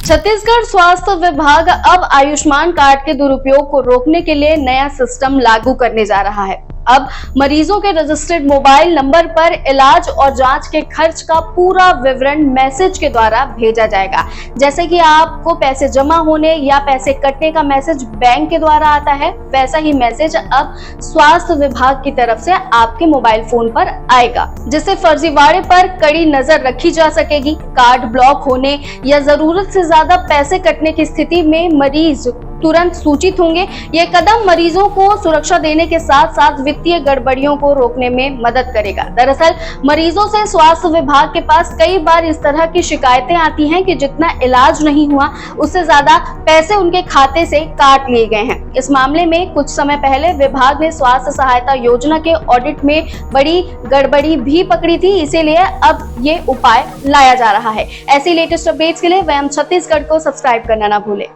छत्तीसगढ़ स्वास्थ्य विभाग अब आयुष्मान कार्ड के दुरुपयोग को रोकने के लिए नया सिस्टम लागू करने जा रहा है। अब मरीजों के रजिस्टर्ड मोबाइल नंबर पर इलाज और जांच के खर्च का पूरा विवरण मैसेज के द्वारा भेजा जाएगा। जैसे कि आपको पैसे जमा होने या पैसे कटने का मैसेज बैंक के द्वारा आता है, वैसा ही मैसेज अब स्वास्थ्य विभाग की तरफ से आपके मोबाइल फोन पर आएगा, जिससे फर्जीवाड़े पर कड़ी नजर रखी जा सकेगी। कार्ड ब्लॉक होने या जरूरत से ज्यादा पैसे कटने की स्थिति में मरीज तुरंत सूचित होंगे। ये कदम मरीजों को सुरक्षा देने के साथ साथ वित्तीय गड़बड़ियों को रोकने में मदद करेगा। दरअसल मरीजों से स्वास्थ्य विभाग के पास कई बार इस तरह की शिकायतें आती हैं कि जितना इलाज नहीं हुआ उससे ज्यादा पैसे उनके खाते से काट लिए गए हैं। इस मामले में कुछ समय पहले विभाग ने स्वास्थ्य सहायता योजना के ऑडिट में बड़ी गड़बड़ी भी पकड़ी थी, इसीलिए अब ये उपाय लाया जा रहा है। ऐसी लेटेस्ट अपडेट्स के लिए वयम छत्तीसगढ़ को सब्सक्राइब करना ना भूलें।